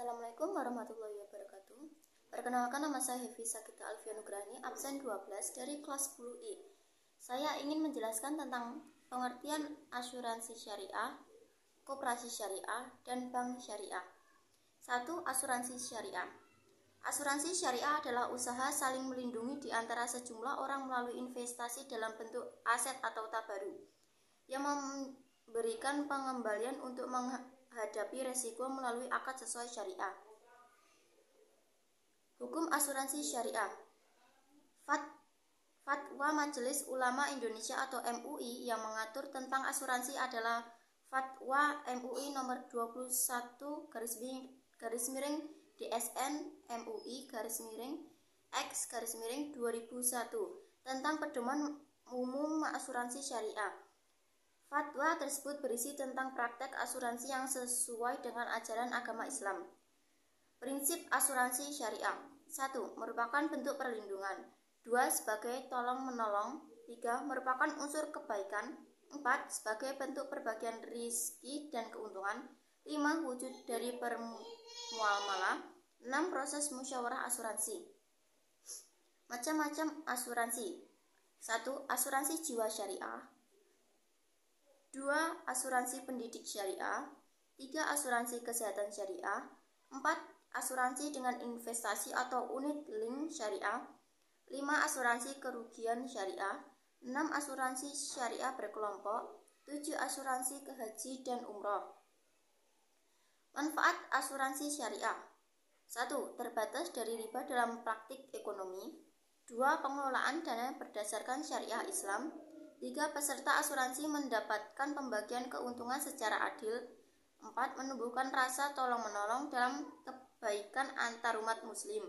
Assalamualaikum warahmatullahi wabarakatuh. Perkenalkan, nama saya Hevi Sakita Alfia Nugrani, absen 12 dari kelas 10I. Saya ingin menjelaskan tentang pengertian asuransi syariah, koperasi syariah, dan bank syariah. 1. Asuransi syariah. Asuransi syariah adalah usaha saling melindungi di antara sejumlah orang melalui investasi dalam bentuk aset atau tabaruk yang memberikan pengembalian untuk menghadapi resiko melalui akad sesuai syariah. Hukum asuransi syariah. Fatwa Majelis Ulama Indonesia atau MUI yang mengatur tentang asuransi adalah Fatwa MUI nomor 21 DSN MUI X 2001 tentang pedoman umum asuransi syariah. Fatwa tersebut berisi tentang praktek asuransi yang sesuai dengan ajaran agama Islam. Prinsip asuransi syariah. 1. Merupakan bentuk perlindungan. 2. Sebagai tolong-menolong. 3. Merupakan unsur kebaikan. 4. Sebagai bentuk perbagian rizki dan keuntungan. 5. Wujud dari permuamalah. 6. Proses musyawarah asuransi. Macam-macam asuransi. 1. Asuransi jiwa syariah. 2. Asuransi pendidik syariah. 3. Asuransi kesehatan syariah. 4. Asuransi dengan investasi atau unit link syariah. 5. Asuransi kerugian syariah. 6. Asuransi syariah berkelompok. 7. Asuransi ke haji dan umroh. Manfaat asuransi syariah. 1. Terbatas dari riba dalam praktik ekonomi. 2. Pengelolaan dana berdasarkan syariah Islam. 3. Peserta asuransi mendapatkan pembagian keuntungan secara adil. 4. Menumbuhkan rasa tolong-menolong dalam kebaikan antar umat muslim.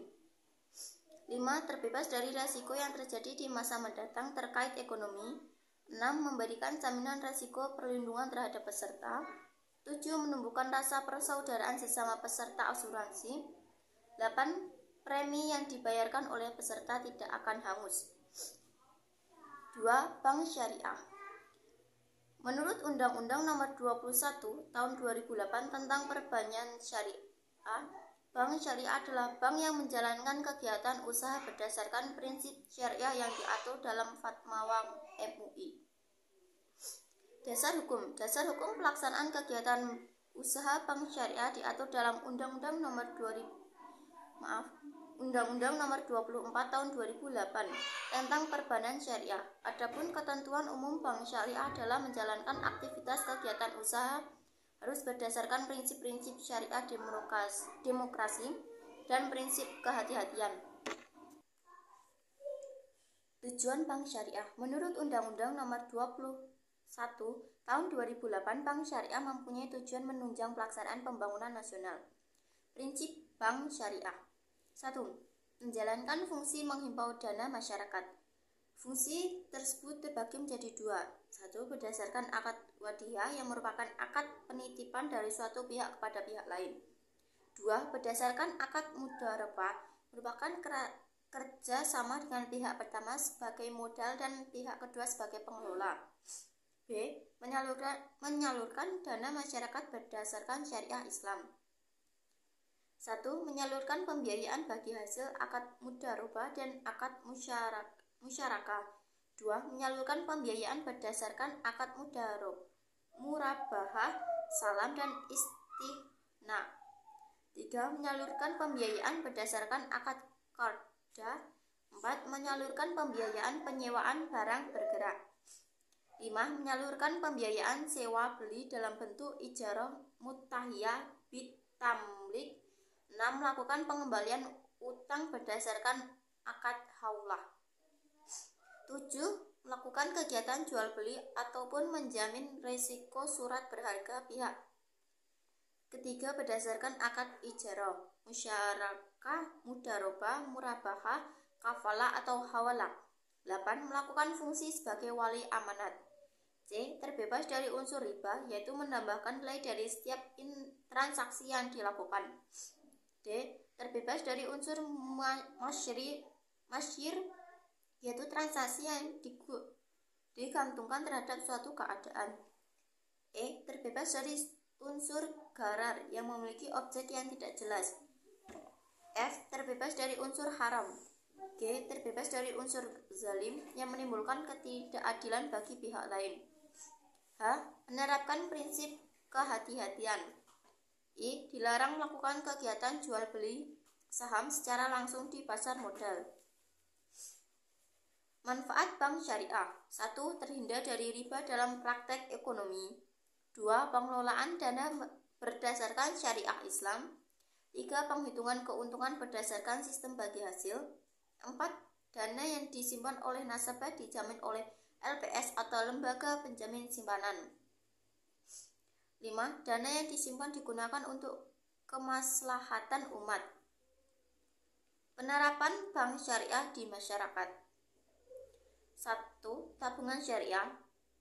5. Terbebas dari risiko yang terjadi di masa mendatang terkait ekonomi. 6. Memberikan jaminan risiko perlindungan terhadap peserta. 7. Menumbuhkan rasa persaudaraan sesama peserta asuransi. 8. Premi yang dibayarkan oleh peserta tidak akan hangus. 2. Bank syariah. Menurut Undang-Undang Nomor 21 Tahun 2008 tentang Perbankan Syariah, bank syariah adalah bank yang menjalankan kegiatan usaha berdasarkan prinsip syariah yang diatur dalam Fatwa MUI. Dasar hukum. Dasar hukum pelaksanaan kegiatan usaha bank syariah diatur dalam Undang-Undang Nomor 24 Tahun 2008 tentang Perbankan Syariah. Adapun ketentuan umum bank syariah adalah menjalankan aktivitas kegiatan usaha harus berdasarkan prinsip-prinsip syariah demokrasi dan prinsip kehati-hatian. Tujuan bank syariah. Menurut Undang-Undang Nomor 21 Tahun 2008, bank syariah mempunyai tujuan menunjang pelaksanaan pembangunan nasional. Prinsip bank syariah. 1. Menjalankan fungsi menghimpau dana masyarakat. Fungsi tersebut terbagi menjadi 2. 1. Berdasarkan akad wadiyah yang merupakan akad penitipan dari suatu pihak kepada pihak lain. 2. Berdasarkan akad mudharabah merupakan kerja sama dengan pihak pertama sebagai modal dan pihak kedua sebagai pengelola. B. Menyalurkan dana masyarakat berdasarkan syariah Islam. 1. Menyalurkan pembiayaan bagi hasil akad mudharabah dan akad musyarakah. 2. Menyalurkan pembiayaan berdasarkan akad murabahah, salam dan istihna. 3. Menyalurkan pembiayaan berdasarkan akad qardah. 4. Menyalurkan pembiayaan penyewaan barang bergerak. 5. Menyalurkan pembiayaan sewa beli dalam bentuk ijarah mutahiyah bitamlik. 6. Melakukan pengembalian utang berdasarkan akad haulah. 7. Melakukan kegiatan jual beli ataupun menjamin risiko surat berharga pihak ketiga berdasarkan akad ijarah, musyarakah, mudharabah, murabahah, kafalah atau hawalah. 8. Melakukan fungsi sebagai wali amanat. C. Terbebas dari unsur riba, yaitu menambahkan nilai dari setiap transaksi yang dilakukan. D. Terbebas dari unsur masyir, yaitu transaksi yang digantungkan terhadap suatu keadaan. E. Terbebas dari unsur gharar yang memiliki objek yang tidak jelas. F. Terbebas dari unsur haram. G. Terbebas dari unsur zalim yang menimbulkan ketidakadilan bagi pihak lain. H. Menerapkan prinsip kehati-hatian. I. Dilarang melakukan kegiatan jual beli saham secara langsung di pasar modal. Manfaat bank syariah. 1. Terhindar dari riba dalam praktek ekonomi. 2. Pengelolaan dana berdasarkan syariah Islam. 3. Penghitungan keuntungan berdasarkan sistem bagi hasil. 4. Dana yang disimpan oleh nasabah dijamin oleh LPS atau lembaga penjamin simpanan. 5. Dana yang disimpan digunakan untuk kemaslahatan umat. Penerapan bank syariah di masyarakat. 1. Tabungan syariah.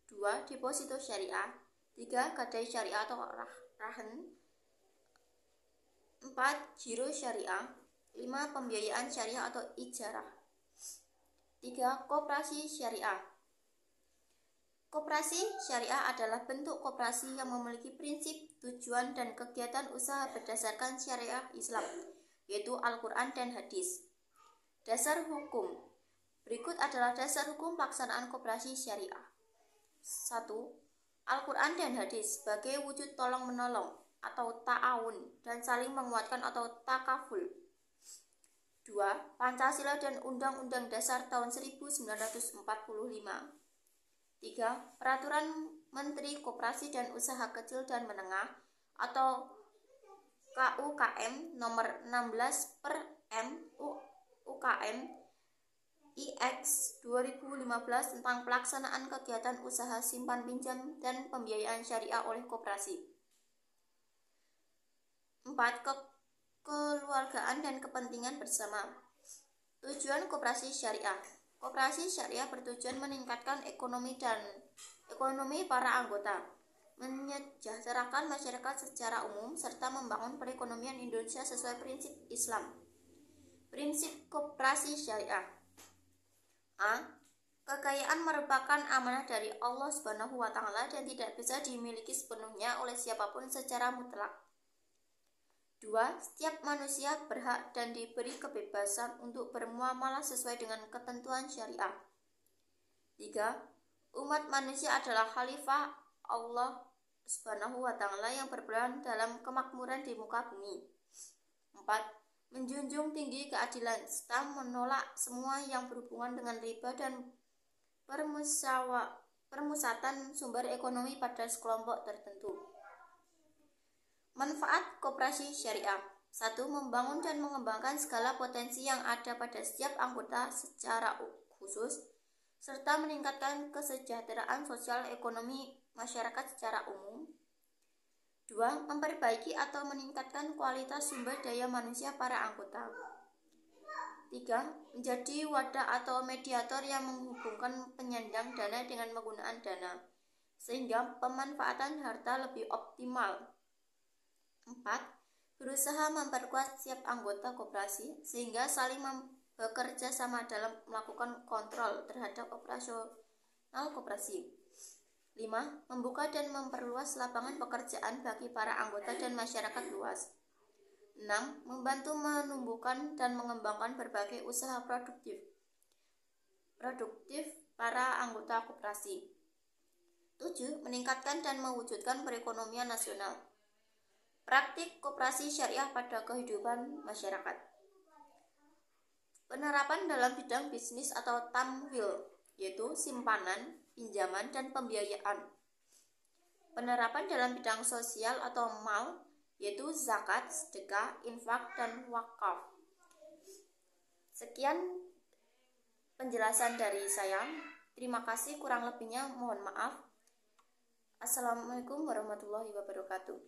2. Deposito syariah. 3. Gadai syariah atau rahan. 4. Giro syariah. 5. Pembiayaan syariah atau ijarah. 3. Koperasi syariah. Koperasi syariah adalah bentuk koperasi yang memiliki prinsip, tujuan, dan kegiatan usaha berdasarkan syariah Islam, yaitu Al-Quran dan Hadis. Dasar hukum. Berikut adalah dasar hukum pelaksanaan koperasi syariah. 1. Al-Quran dan Hadis sebagai wujud tolong-menolong atau ta'awun dan saling menguatkan atau takaful. 2. Pancasila dan Undang-Undang Dasar tahun 1945. 3. Peraturan Menteri Koperasi dan Usaha Kecil dan Menengah atau KUKM nomor 16 per M UKM IX 2015 tentang pelaksanaan kegiatan usaha simpan pinjam dan pembiayaan syariah oleh koperasi. 4. Kekeluargaan dan kepentingan bersama. Tujuan koperasi syariah. Koperasi syariah bertujuan meningkatkan ekonomi para anggota, menyejahterakan masyarakat secara umum, serta membangun perekonomian Indonesia sesuai prinsip Islam. Prinsip koperasi syariah. A. Kekayaan merupakan amanah dari Allah Subhanahu wa Ta'ala dan tidak bisa dimiliki sepenuhnya oleh siapapun secara mutlak. 2. Setiap manusia berhak dan diberi kebebasan untuk bermuamalah sesuai dengan ketentuan syariah. 3. Umat manusia adalah khalifah Allah Subhanahu wa Ta'ala yang berperan dalam kemakmuran di muka bumi. 4. Menjunjung tinggi keadilan serta menolak semua yang berhubungan dengan riba dan permusatan sumber ekonomi pada sekelompok tertentu. Manfaat koperasi syariah. 1. Membangun dan mengembangkan segala potensi yang ada pada setiap anggota secara khusus, serta meningkatkan kesejahteraan sosial ekonomi masyarakat secara umum. 2. Memperbaiki atau meningkatkan kualitas sumber daya manusia para anggota. 3. Menjadi wadah atau mediator yang menghubungkan penyandang dana dengan penggunaan dana, sehingga pemanfaatan harta lebih optimal. 4. Berusaha memperkuat setiap anggota koperasi, sehingga saling bekerja sama dalam melakukan kontrol terhadap operasional koperasi. 5. Membuka dan memperluas lapangan pekerjaan bagi para anggota dan masyarakat luas. 6. Membantu menumbuhkan dan mengembangkan berbagai usaha produktif para anggota koperasi. 7. Meningkatkan dan mewujudkan perekonomian nasional. Praktik koperasi syariah pada kehidupan masyarakat. Penerapan dalam bidang bisnis atau tamwil, yaitu simpanan, pinjaman, dan pembiayaan. Penerapan dalam bidang sosial atau mal, yaitu zakat, sedekah, infak, dan wakaf. Sekian penjelasan dari saya. Terima kasih, kurang lebihnya mohon maaf. Assalamualaikum warahmatullahi wabarakatuh.